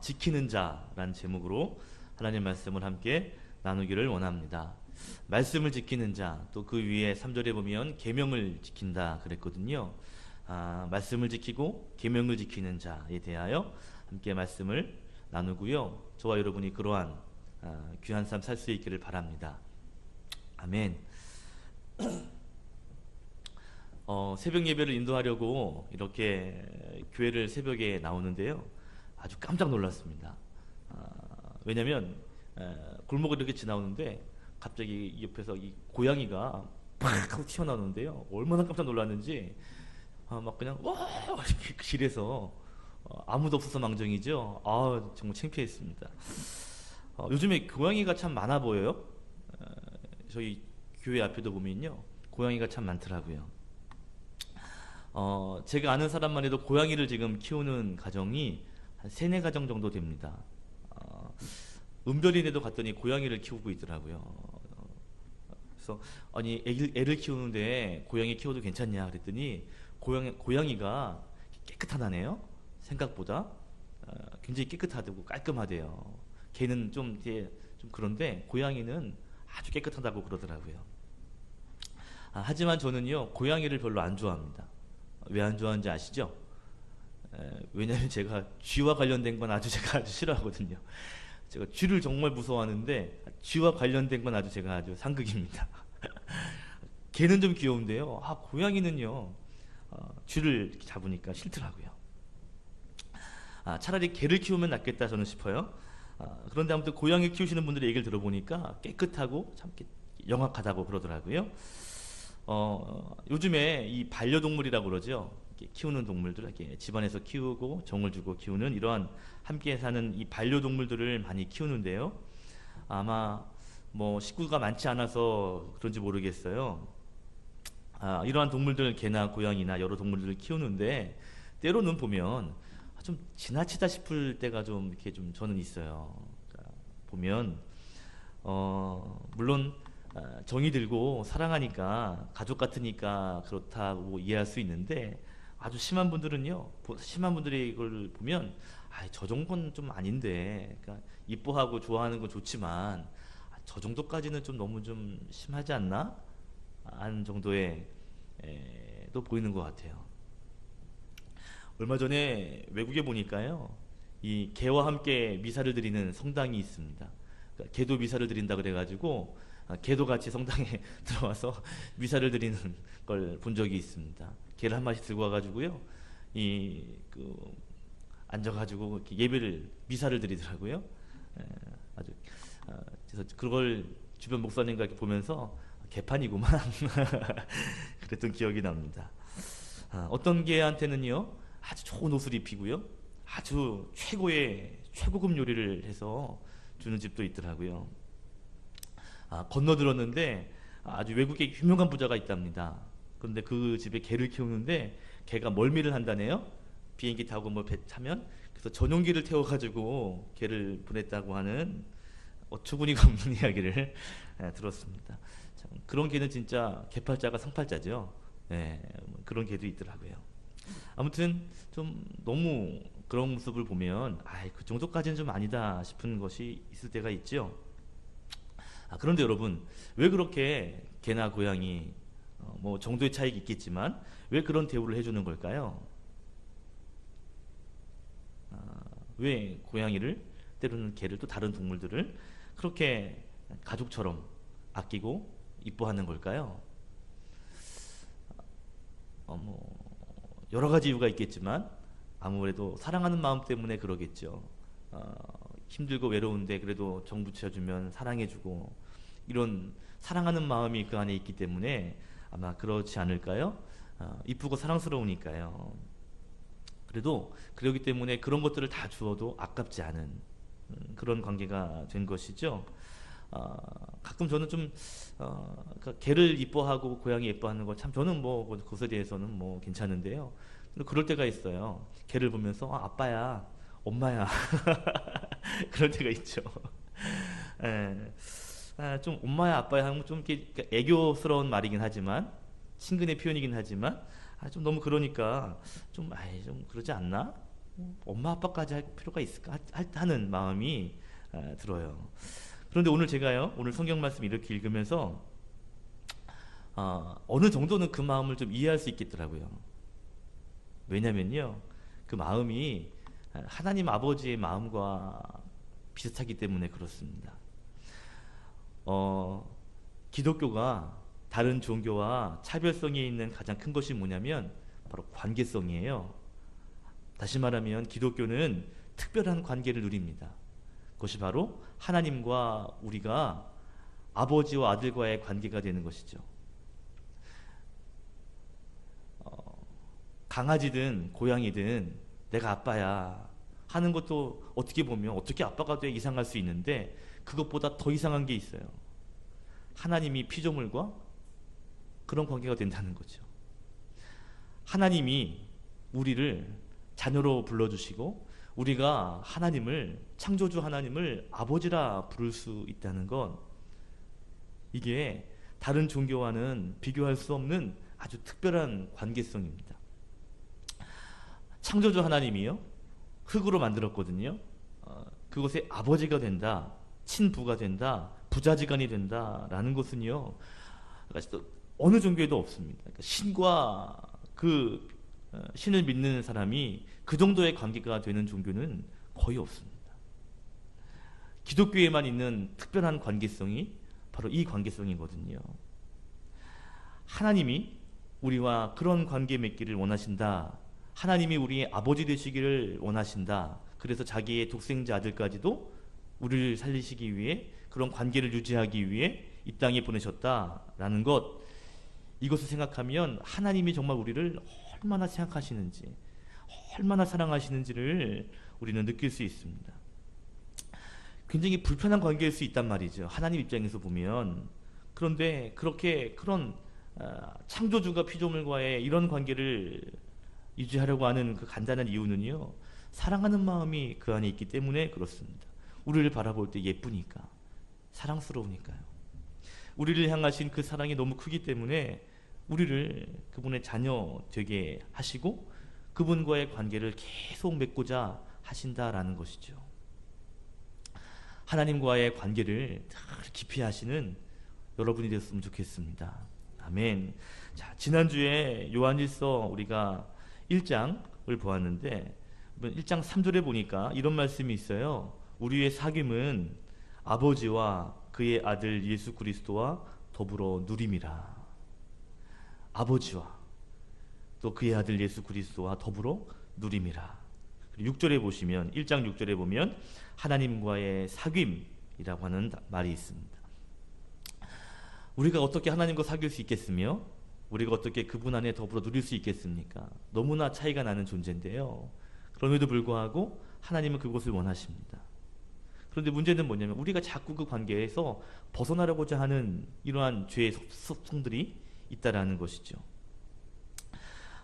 지키는 자라는 제목으로 하나님 말씀을 함께 나누기를 원합니다. 말씀을 지키는 자, 또 그 위에 3절에 보면 계명을 지킨다 그랬거든요. 말씀을 지키고 계명을 지키는 자에 대하여 함께 말씀을 나누고요. 저와 여러분이 그러한 귀한 삶 살 수 있기를 바랍니다. 아멘. 새벽 예배를 인도하려고 이렇게 교회를 새벽에 나오는데요. 아주 깜짝 놀랐습니다. 왜냐면 골목을 이렇게 지나오는데 갑자기 옆에서 이 고양이가 팍 하고 튀어나오는데요. 얼마나 깜짝 놀랐는지 막 그냥 와 이렇게 길에서 아무도 없어서 망정이죠. 정말 창피했습니다. 요즘에 고양이가 참 많아 보여요. 저희 교회 앞에도 보면요, 고양이가 참 많더라고요. 제가 아는 사람만 해도 고양이를 지금 키우는 가정이 한 3-4가정 정도 됩니다. 은별이네도 갔더니 고양이를 키우고 있더라고요. 그래서 아니 애를 키우는데 고양이 키워도 괜찮냐 그랬더니 고양이가 깨끗하다네요. 생각보다 굉장히 깨끗하다고 깔끔하대요. 걔는 좀 그런데 고양이는 아주 깨끗하다고 그러더라고요. 하지만 저는요, 고양이를 별로 안 좋아합니다. 왜 안 좋아하는지 아시죠? 왜냐하면 제가 쥐와 관련된 건 제가 아주 싫어하거든요. 제가 쥐를 정말 무서워하는데 쥐와 관련된 건 제가 아주 상극입니다. 개는 좀 귀여운데요. 고양이는요, 쥐를 잡으니까 싫더라고요. 차라리 개를 키우면 낫겠다 저는 싶어요. 그런데 아무튼 고양이 키우시는 분들의 얘기를 들어보니까 깨끗하고 참 영악하다고 그러더라고요. 요즘에 이 반려동물이라고 그러죠. 키우는 동물들, 이렇게 집안에서 키우고 정을 주고 키우는 이러한 함께 사는 이 반려동물들을 많이 키우는데요. 아마 뭐 식구가 많지 않아서 그런지 모르겠어요. 이러한 동물들, 개나 고양이나 여러 동물들을 키우는데 때로는 보면 좀 지나치다 싶을 때가 좀 이렇게 좀 저는 있어요. 보면 물론 정이 들고 사랑하니까 가족 같으니까 그렇다고 이해할 수 있는데 아주 심한 분들은요, 심한 분들이 이걸 보면 저 정도는 좀 아닌데, 그러니까 이뻐하고 좋아하는 건 좋지만 저 정도까지는 좀 너무 좀 심하지 않나? 하는 정도의 또 보이는 것 같아요. 얼마 전에 외국에 보니까요, 이 개와 함께 미사를 드리는 성당이 있습니다. 그러니까 개도 미사를 드린다 그래가지고 개도 같이 성당에 들어와서 미사를 드리는 걸 본 적이 있습니다. 개를 한 마리 들고 와가지고요, 앉아가지고 이렇게 미사를 드리더라고요. 아주 그래서 그걸 주변 목사님과 이렇게 보면서 개판이구만 그랬던 기억이 납니다. 어떤 개한테는요, 아주 좋은 옷을 입히고요, 아주 최고급 요리를 해서 주는 집도 있더라고요. 건너들었는데 아주 외국에 유명한 부자가 있답니다. 그런데 그 집에 개를 키우는데 개가 멀미를 한다네요. 비행기 타고 뭐 배 타면. 그래서 전용기를 태워가지고 개를 보냈다고 하는 어처구니가 없는 이야기를 들었습니다. 참, 그런 개는 진짜 개팔자가 상팔자죠. 그런 개도 있더라고요. 아무튼 좀 너무 그런 모습을 보면 그 정도까지는 좀 아니다 싶은 것이 있을 때가 있죠. 그런데 여러분, 왜 그렇게 개나 고양이 뭐 정도의 차이가 있겠지만 왜 그런 대우를 해주는 걸까요? 왜 고양이를, 때로는 개를, 또 다른 동물들을 그렇게 가족처럼 아끼고 이뻐하는 걸까요? 여러 가지 이유가 있겠지만 아무래도 사랑하는 마음 때문에 그러겠죠. 힘들고 외로운데 그래도 정 붙여주면 사랑해주고, 이런 사랑하는 마음이 그 안에 있기 때문에 아마 그렇지 않을까요? 이쁘고 사랑스러우니까요. 그래도 그러기 때문에 그런 것들을 다 주어도 아깝지 않은 그런 관계가 된 것이죠. 가끔 저는 좀 개를 이뻐하고 고양이 예뻐하는 거 참, 저는 뭐 그것에 대해서는 뭐 괜찮은데요. 그럴 때가 있어요. 개를 보면서 아빠야, 엄마야 그럴 때가 있죠. 좀 엄마야 아빠야 하면 좀 이렇게 애교스러운 말이긴 하지만, 친근의 표현이긴 하지만 좀 너무 그러니까 좀 그러지 않나? 엄마 아빠까지 할 필요가 있을까 하는 마음이 들어요. 그런데 오늘 제가요, 오늘 성경 말씀 이렇게 읽으면서 어느 정도는 그 마음을 좀 이해할 수 있겠더라고요. 왜냐면요, 그 마음이 하나님 아버지의 마음과 비슷하기 때문에 그렇습니다. 기독교가 다른 종교와 차별성이 있는 가장 큰 것이 뭐냐면 바로 관계성이에요. 다시 말하면 기독교는 특별한 관계를 누립니다. 그것이 바로 하나님과 우리가 아버지와 아들과의 관계가 되는 것이죠. 강아지든 고양이든 내가 아빠야 하는 것도 어떻게 보면 어떻게 아빠가 돼 이상할 수 있는데, 그것보다 더 이상한 게 있어요. 하나님이 피조물과 그런 관계가 된다는 거죠. 하나님이 우리를 자녀로 불러주시고 우리가 하나님을, 창조주 하나님을 아버지라 부를 수 있다는 건, 이게 다른 종교와는 비교할 수 없는 아주 특별한 관계성입니다. 창조주 하나님이요, 흙으로 만들었거든요. 그것의 아버지가 된다, 친부가 된다, 부자지간이 된다라는 것은요, 어느 종교에도 없습니다. 그러니까 신과 그 신을 믿는 사람이 그 정도의 관계가 되는 종교는 거의 없습니다. 기독교에만 있는 특별한 관계성이 바로 이 관계성이거든요. 하나님이 우리와 그런 관계 맺기를 원하신다. 하나님이 우리의 아버지 되시기를 원하신다. 그래서 자기의 독생자 아들까지도 우리를 살리시기 위해, 그런 관계를 유지하기 위해 이 땅에 보내셨다라는 것, 이것을 생각하면 하나님이 정말 우리를 얼마나 생각하시는지, 얼마나 사랑하시는지를 우리는 느낄 수 있습니다. 굉장히 불편한 관계일 수 있단 말이죠, 하나님 입장에서 보면. 그런데 그런 창조주가 피조물과의 이런 관계를 유지하려고 하는 그 간단한 이유는요, 사랑하는 마음이 그 안에 있기 때문에 그렇습니다. 우리를 바라볼 때 예쁘니까, 사랑스러우니까요. 우리를 향하신 그 사랑이 너무 크기 때문에 우리를 그분의 자녀 되게 하시고 그분과의 관계를 계속 맺고자 하신다라는 것이죠. 하나님과의 관계를 깊이 하시는 여러분이 되었으면 좋겠습니다. 아멘. 자, 지난주에 요한일서 우리가 1장을 보았는데 1장 3절에 보니까 이런 말씀이 있어요. 우리의 사귐은 아버지와 그의 아들 예수 그리스도와 더불어 누림이라. 아버지와 또 그의 아들 예수 그리스도와 더불어 누림이라. 6절에 보시면, 1장 6절에 보면 하나님과의 사귐이라고 하는 말이 있습니다. 우리가 어떻게 하나님과 사귈 수 있겠으며 우리가 어떻게 그분 안에 더불어 누릴 수 있겠습니까? 너무나 차이가 나는 존재인데요, 그럼에도 불구하고 하나님은 그것을 원하십니다. 그런데 문제는 뭐냐면 우리가 자꾸 그 관계에서 벗어나려고자 하는 이러한 죄의 습성들이 있다라는 것이죠.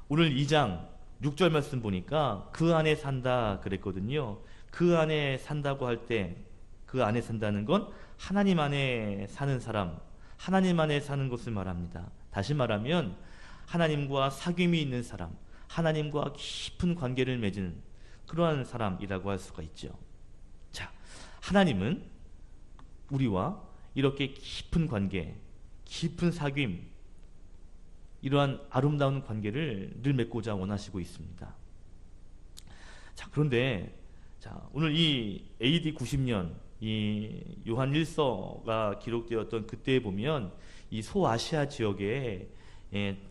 오늘 2장 6절 말씀 보니까 그 안에 산다 그랬거든요. 그 안에 산다고 할 때 그 안에 산다는 건 하나님 안에 사는 사람, 하나님 안에 사는 것을 말합니다. 다시 말하면 하나님과 사귐이 있는 사람, 하나님과 깊은 관계를 맺은 그러한 사람이라고 할 수가 있죠. 자, 하나님은 우리와 이렇게 깊은 관계, 깊은 사귐, 이러한 아름다운 관계를 늘 맺고자 원하시고 있습니다. 자, 그런데 오늘 이 AD 90년 이 요한 1서가 기록되었던 그때에 보면 이 소아시아 지역에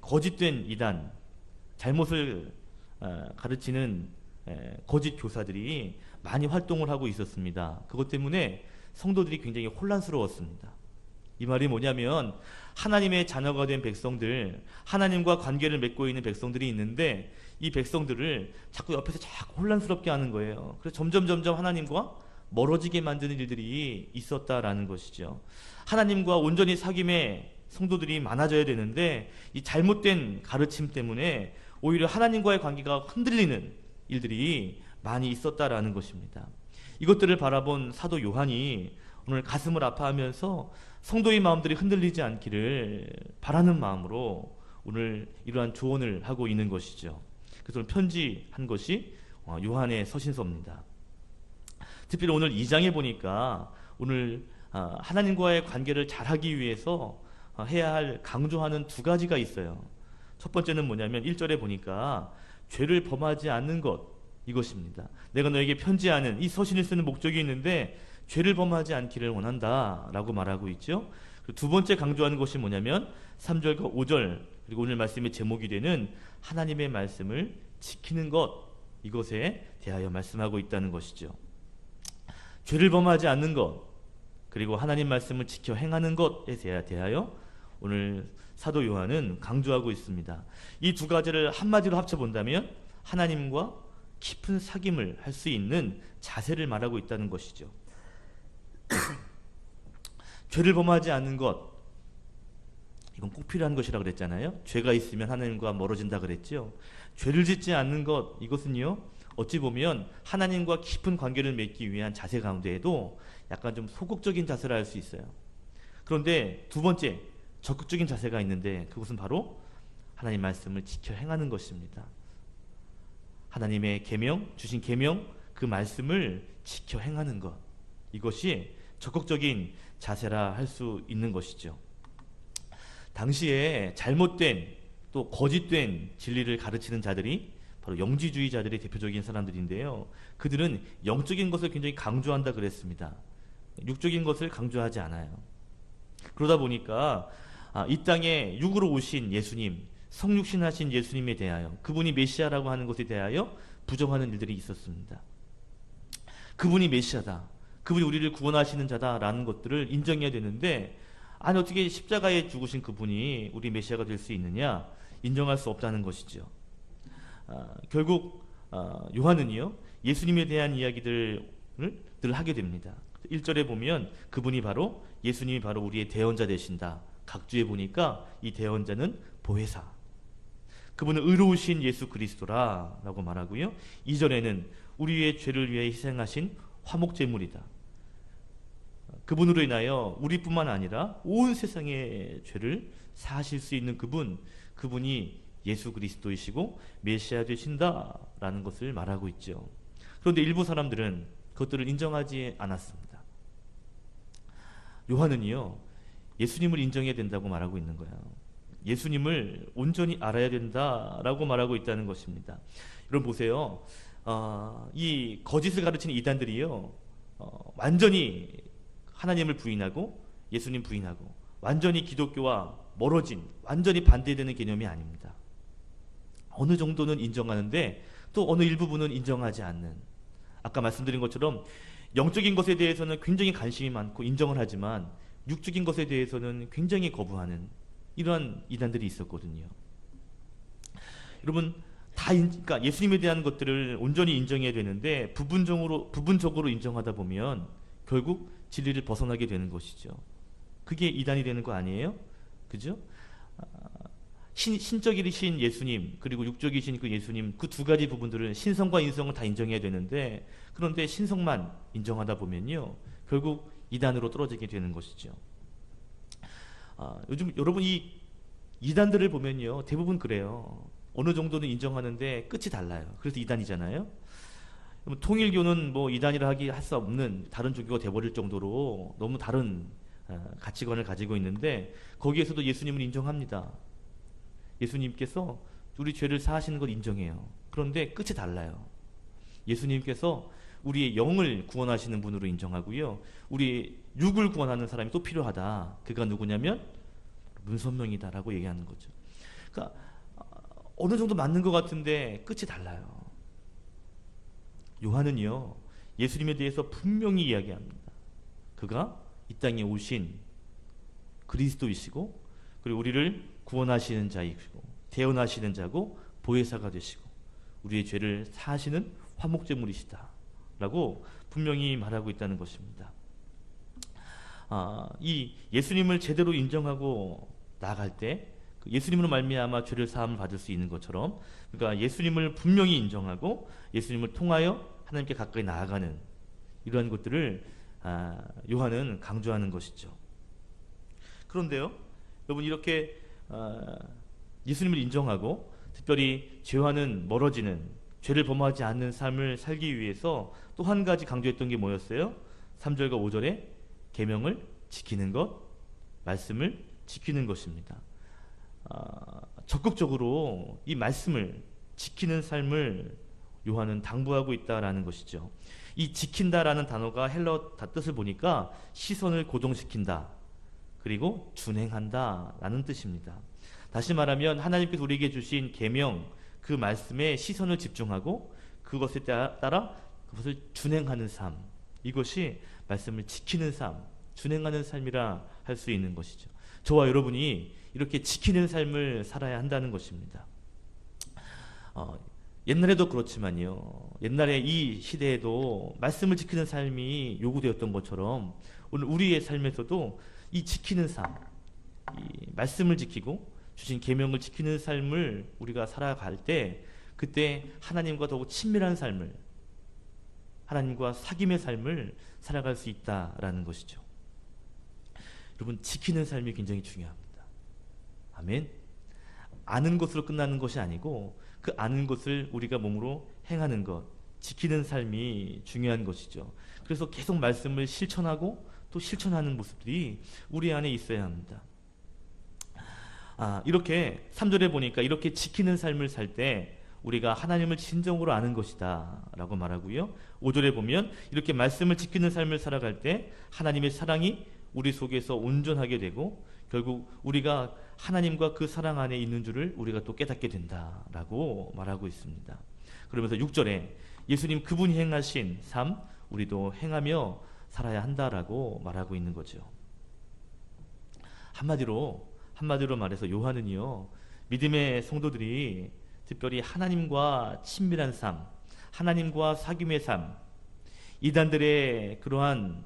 거짓된 이단, 잘못을 가르치는 거짓 교사들이 많이 활동을 하고 있었습니다. 그것 때문에 성도들이 굉장히 혼란스러웠습니다. 이 말이 뭐냐면 하나님의 자녀가 된 백성들, 하나님과 관계를 맺고 있는 백성들이 있는데 이 백성들을 자꾸 옆에서 자꾸 혼란스럽게 하는 거예요. 그래서 점점 하나님과 멀어지게 만드는 일들이 있었다라는 것이죠. 하나님과 온전히 사귐의 성도들이 많아져야 되는데 이 잘못된 가르침 때문에 오히려 하나님과의 관계가 흔들리는 일들이 많이 있었다라는 것입니다. 이것들을 바라본 사도 요한이 오늘 가슴을 아파하면서 성도의 마음들이 흔들리지 않기를 바라는 마음으로 오늘 이러한 조언을 하고 있는 것이죠. 그래서 편지한 것이 요한의 서신서입니다. 특별히 오늘 2장에 보니까 오늘 하나님과의 관계를 잘하기 위해서 해야 할 강조하는 두 가지가 있어요. 첫 번째는 뭐냐면 1절에 보니까 죄를 범하지 않는 것, 이것입니다. 내가 너에게 편지하는 이 서신을 쓰는 목적이 있는데 죄를 범하지 않기를 원한다 라고 말하고 있죠. 두 번째 강조하는 것이 뭐냐면 3절과 5절, 그리고 오늘 말씀의 제목이 되는 하나님의 말씀을 지키는 것, 이것에 대하여 말씀하고 있다는 것이죠. 죄를 범하지 않는 것, 그리고 하나님 말씀을 지켜 행하는 것에 대하여 오늘 사도 요한은 강조하고 있습니다. 이 두 가지를 한마디로 합쳐본다면 하나님과 깊은 사귐을 할 수 있는 자세를 말하고 있다는 것이죠. 죄를 범하지 않는 것, 이건 꼭 필요한 것이라 그랬잖아요. 죄가 있으면 하나님과 멀어진다 그랬죠. 죄를 짓지 않는 것, 이것은요 어찌 보면 하나님과 깊은 관계를 맺기 위한 자세 가운데에도 약간 좀 소극적인 자세라 할 수 있어요. 그런데 두 번째 적극적인 자세가 있는데 그것은 바로 하나님 말씀을 지켜 행하는 것입니다. 하나님의 계명, 주신 계명, 그 말씀을 지켜 행하는 것, 이것이 적극적인 자세라 할 수 있는 것이죠. 당시에 잘못된 또 거짓된 진리를 가르치는 자들이 바로 영지주의자들의 대표적인 사람들인데요. 그들은 영적인 것을 굉장히 강조한다 그랬습니다. 육적인 것을 강조하지 않아요. 그러다 보니까 이 땅에 육으로 오신 예수님, 성육신하신 예수님에 대하여, 그분이 메시아라고 하는 것에 대하여 부정하는 일들이 있었습니다. 그분이 메시아다, 그분이 우리를 구원하시는 자다라는 것들을 인정해야 되는데, 아니 어떻게 십자가에 죽으신 그분이 우리 메시아가 될 수 있느냐, 인정할 수 없다는 것이죠. 결국 요한은요 예수님에 대한 이야기들을 늘 하게 됩니다. 1절에 보면 그분이 바로, 예수님이 바로 우리의 대언자 되신다. 각주에 보니까 이 대언자는 보혜사, 그분은 의로우신 예수 그리스도라 라고 말하고요. 2절에는 우리의 죄를 위해 희생하신 화목제물이다. 그분으로 인하여 우리뿐만 아니라 온 세상의 죄를 사하실 수 있는 그분이 예수 그리스도이시고 메시아 되신다라는 것을 말하고 있죠. 그런데 일부 사람들은 그것들을 인정하지 않았습니다. 요한은요 예수님을 인정해야 된다고 말하고 있는 거예요. 예수님을 온전히 알아야 된다라고 말하고 있다는 것입니다. 여러분 보세요. 이 거짓을 가르치는 이단들이요 완전히 하나님을 부인하고 예수님 부인하고 완전히 기독교와 멀어진, 완전히 반대되는 개념이 아닙니다. 어느 정도는 인정하는데 또 어느 일부분은 인정하지 않는, 아까 말씀드린 것처럼 영적인 것에 대해서는 굉장히 관심이 많고 인정을 하지만 육적인 것에 대해서는 굉장히 거부하는 이러한 이단들이 있었거든요. 여러분 그러니까 예수님에 대한 것들을 온전히 인정해야 되는데 부분적으로 인정하다 보면 결국 진리를 벗어나게 되는 것이죠. 그게 이단이 되는 거 아니에요? 그죠? 신적이신 예수님 그리고 육적이신 그 예수님, 그 두 가지 부분들은 신성과 인성을 다 인정해야 되는데, 그런데 신성만 인정하다 보면요 결국 이단으로 떨어지게 되는 것이죠. 요즘 여러분 이 이단들을 보면요 대부분 그래요. 어느 정도는 인정하는데 끝이 달라요. 그래서 이단이잖아요. 통일교는 뭐 이단이라 할 수 없는 다른 종교가 돼버릴 정도로 너무 다른 가치관을 가지고 있는데 거기에서도 예수님을 인정합니다. 예수님께서 우리 죄를 사하시는 걸 인정해요. 그런데 끝이 달라요. 예수님께서 우리의 영을 구원하시는 분으로 인정하고요, 우리 육을 구원하는 사람이 또 필요하다. 그가 누구냐면 문선명이다라고 얘기하는 거죠. 그러니까 어느 정도 맞는 것 같은데 끝이 달라요. 요한은요 예수님에 대해서 분명히 이야기합니다. 그가 이 땅에 오신 그리스도이시고, 그리고 우리를 구원하시는 자이시고 대언하시는 자고 보혜사가 되시고 우리의 죄를 사하시는 화목제물이시다 라고 분명히 말하고 있다는 것입니다. 이 예수님을 제대로 인정하고 나아갈 때 예수님으로 말미암아 죄를 사함을 받을 수 있는 것처럼, 그러니까 예수님을 분명히 인정하고 예수님을 통하여 하나님께 가까이 나아가는 이러한 것들을 요한은 강조하는 것이죠. 그런데요 여러분, 이렇게 예수님을 인정하고 특별히 죄와는 멀어지는, 죄를 범하지 않는 삶을 살기 위해서 또 한 가지 강조했던 게 뭐였어요? 3절과 5절에 계명을 지키는 것, 말씀을 지키는 것입니다. 적극적으로 이 말씀을 지키는 삶을 요한은 당부하고 있다라는 것이죠. 이 지킨다라는 단어가 헬러 뜻을 보니까 시선을 고정시킨다, 그리고 준행한다 라는 뜻입니다. 다시 말하면 하나님께서 우리에게 주신 계명, 그 말씀에 시선을 집중하고 그것에 따라 그것을 준행하는 삶, 이것이 말씀을 지키는 삶, 준행하는 삶이라 할 수 있는 것이죠. 저와 여러분이 이렇게 지키는 삶을 살아야 한다는 것입니다. 옛날에도 그렇지만요, 옛날에 이 시대에도 말씀을 지키는 삶이 요구되었던 것처럼 오늘 우리의 삶에서도 이 지키는 삶, 이 말씀을 지키고 주신 계명을 지키는 삶을 우리가 살아갈 때, 그때 하나님과 더욱 친밀한 삶을, 하나님과 사귐의 삶을 살아갈 수 있다라는 것이죠. 여러분, 지키는 삶이 굉장히 중요합니다. 아멘. 아는 것으로 끝나는 것이 아니고 그 아는 것을 우리가 몸으로 행하는 것, 지키는 삶이 중요한 것이죠. 그래서 계속 말씀을 실천하고 또 실천하는 모습들이 우리 안에 있어야 합니다. 이렇게 3절에 보니까 이렇게 지키는 삶을 살 때 우리가 하나님을 진정으로 아는 것이다 라고 말하고요, 5절에 보면 이렇게 말씀을 지키는 삶을 살아갈 때 하나님의 사랑이 우리 속에서 온전하게 되고 결국 우리가 하나님과 그 사랑 안에 있는 줄을 우리가 또 깨닫게 된다라고 말하고 있습니다. 그러면서 6절에 예수님 그분이 행하신 삶 우리도 행하며 살아야 한다라고 말하고 있는 거죠. 한마디로 말해서 요한은요, 믿음의 성도들이 특별히 하나님과 친밀한 삶, 하나님과 사귐의 삶, 이단들의 그러한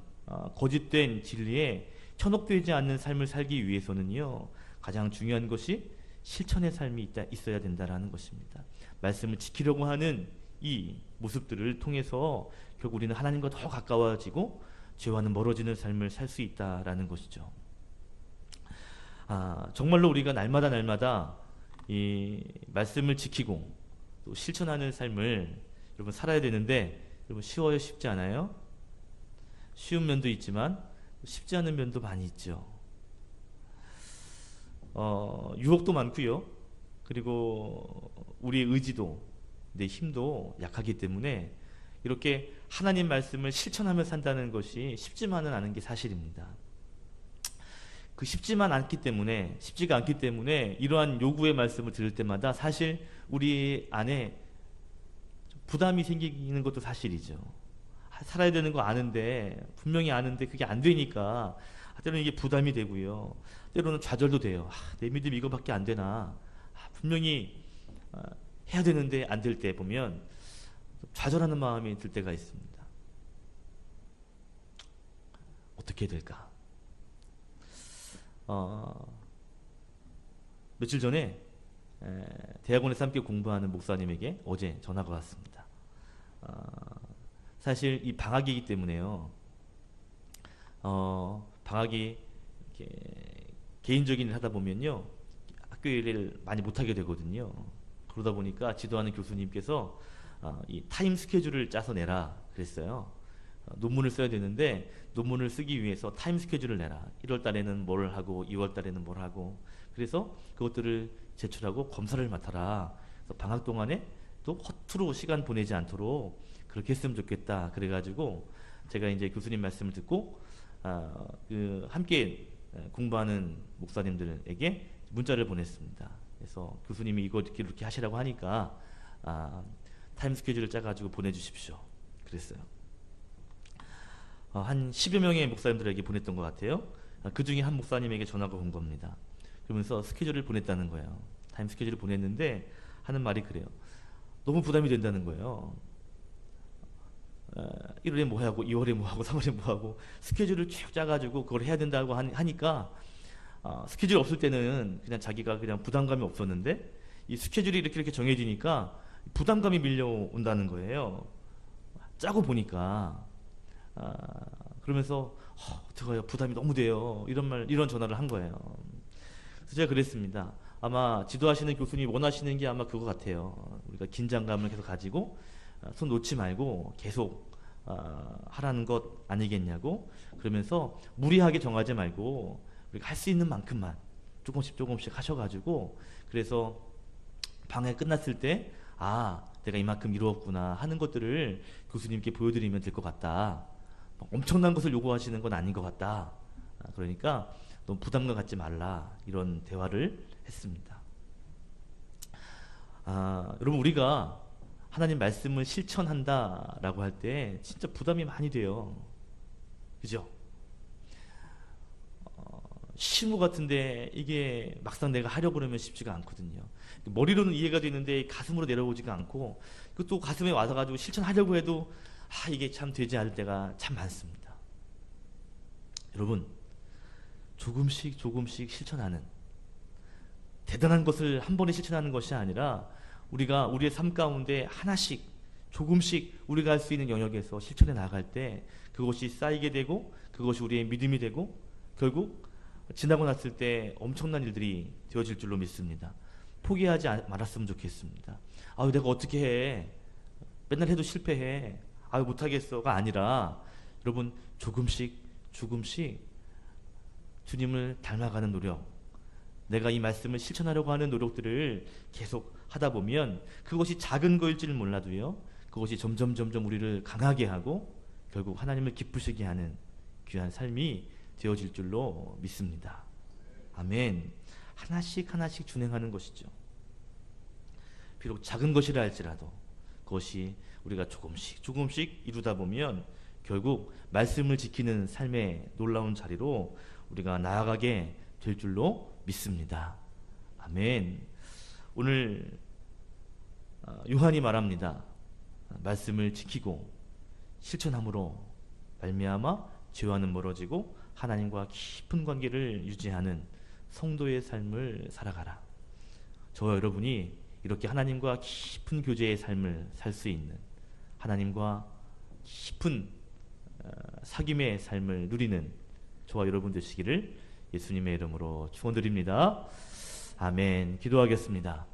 거짓된 진리에 현혹되지 않는 삶을 살기 위해서는요, 가장 중요한 것이 실천의 삶이 있어야 된다라는 것입니다. 말씀을 지키려고 하는 이 모습들을 통해서 결국 우리는 하나님과 더 가까워지고 죄와는 멀어지는 삶을 살 수 있다라는 것이죠. 정말로 우리가 날마다 이 말씀을 지키고 또 실천하는 삶을 여러분 살아야 되는데, 여러분 쉬워요? 쉽지 않아요? 쉬운 면도 있지만 쉽지 않은 면도 많이 있죠. 유혹도 많고요. 그리고 우리의 의지도, 내 힘도 약하기 때문에 이렇게 하나님 말씀을 실천하며 산다는 것이 쉽지만은 않은 게 사실입니다. 그 쉽지가 않기 때문에 이러한 요구의 말씀을 들을 때마다 사실 우리 안에 부담이 생기는 것도 사실이죠. 살아야 되는 거 아는데, 분명히 아는데 그게 안 되니까 때로는 이게 부담이 되고요, 때로는 좌절도 돼요. 내 믿음이 이거밖에 안 되나, 분명히 해야 되는데 안 될 때 보면 좌절하는 마음이 들 때가 있습니다. 어떻게 해야 될까? 며칠 전에 대학원에서 함께 공부하는 목사님에게 어제 전화가 왔습니다. 사실 이 방학이기 때문에요, 방학이 이렇게 개인적인 일 하다 보면요, 학교 일을 많이 못하게 되거든요. 그러다 보니까 지도하는 교수님께서 이 타임 스케줄을 짜서 내라 그랬어요. 논문을 써야 되는데 논문을 쓰기 위해서 타임 스케줄을 내라. 1월 달에는 뭘 하고 2월 달에는 뭘 하고, 그래서 그것들을 제출하고 검사를 맡아라. 그래서 방학 동안에 또 허투루 시간 보내지 않도록 그렇게 했으면 좋겠다. 그래가지고 제가 이제 교수님 말씀을 듣고 함께 공부하는 목사님들에게 문자를 보냈습니다. 그래서 교수님이 이거 이렇게 하시라고 하니까 타임 스케줄을 짜가지고 보내주십시오. 그랬어요. 한 10여 명의 목사님들에게 보냈던 것 같아요. 그 중에 한 목사님에게 전화가 온 겁니다. 그러면서 스케줄을 보냈다는 거예요. 타임 스케줄을 보냈는데 하는 말이 그래요. 너무 부담이 된다는 거예요. 1월에 뭐 하고 2월에 뭐 하고 3월에 뭐 하고 스케줄을 쭉 짜가지고 그걸 해야 된다고 하니까 스케줄 없을 때는 그냥 자기가 그냥 부담감이 없었는데 이 스케줄이 이렇게 정해지니까 부담감이 밀려온다는 거예요. 짜고 보니까 그러면서 어떡해요, 부담이 너무 돼요, 이런 전화를 한 거예요. 그래서 제가 그랬습니다. 아마 지도하시는 교수님이 원하시는 게 아마 그거 같아요. 우리가 긴장감을 계속 가지고 손 놓지 말고 계속 하라는 것 아니겠냐고. 그러면서 무리하게 정하지 말고 우리가 할 수 있는 만큼만 조금씩 조금씩 하셔가지고, 그래서 방해 끝났을 때 내가 이만큼 이루었구나 하는 것들을 교수님께 보여드리면 될 것 같다. 엄청난 것을 요구하시는 건 아닌 것 같다. 그러니까 너무 부담감 갖지 말라, 이런 대화를 했습니다. 여러분, 우리가 하나님 말씀을 실천한다라고 할 때 진짜 부담이 많이 돼요. 그죠? 시무 같은데 이게 막상 내가 하려고 그러면 쉽지가 않거든요. 머리로는 이해가 되는데 가슴으로 내려오지가 않고, 또 가슴에 와서 가지고 실천하려고 해도 이게 참 되지 않을 때가 참 많습니다. 여러분, 조금씩 조금씩 실천하는, 대단한 것을 한 번에 실천하는 것이 아니라 우리가 우리의 삶 가운데 하나씩 조금씩 우리가 할 수 있는 영역에서 실천해 나갈 때 그것이 쌓이게 되고, 그것이 우리의 믿음이 되고, 결국 지나고 났을 때 엄청난 일들이 되어질 줄로 믿습니다. 포기하지 말았으면 좋겠습니다. 내가 어떻게 해, 맨날 해도 실패해, 못하겠어가 아니라, 여러분, 조금씩 조금씩 주님을 닮아가는 노력, 내가 이 말씀을 실천하려고 하는 노력들을 계속 하다 보면 그것이 작은 거일지는 몰라도요, 그것이 점점 우리를 강하게 하고 결국 하나님을 기쁘시게 하는 귀한 삶이 되어질 줄로 믿습니다. 아멘. 하나씩 하나씩 준행하는 것이죠. 비록 작은 것이라 할지라도 그것이 우리가 조금씩 조금씩 이루다 보면 결국 말씀을 지키는 삶의 놀라운 자리로 우리가 나아가게 될 줄로 믿습니다. 아멘. 오늘 요한이 말합니다. 말씀을 지키고 실천함으로 말미암아 죄와는 멀어지고 하나님과 깊은 관계를 유지하는 성도의 삶을 살아가라. 저와 여러분이 이렇게 하나님과 깊은 교제의 삶을 살 수 있는, 하나님과 깊은 사귐의 삶을 누리는 저와 여러분 되시기를 예수님의 이름으로 축원드립니다. 아멘. 기도하겠습니다.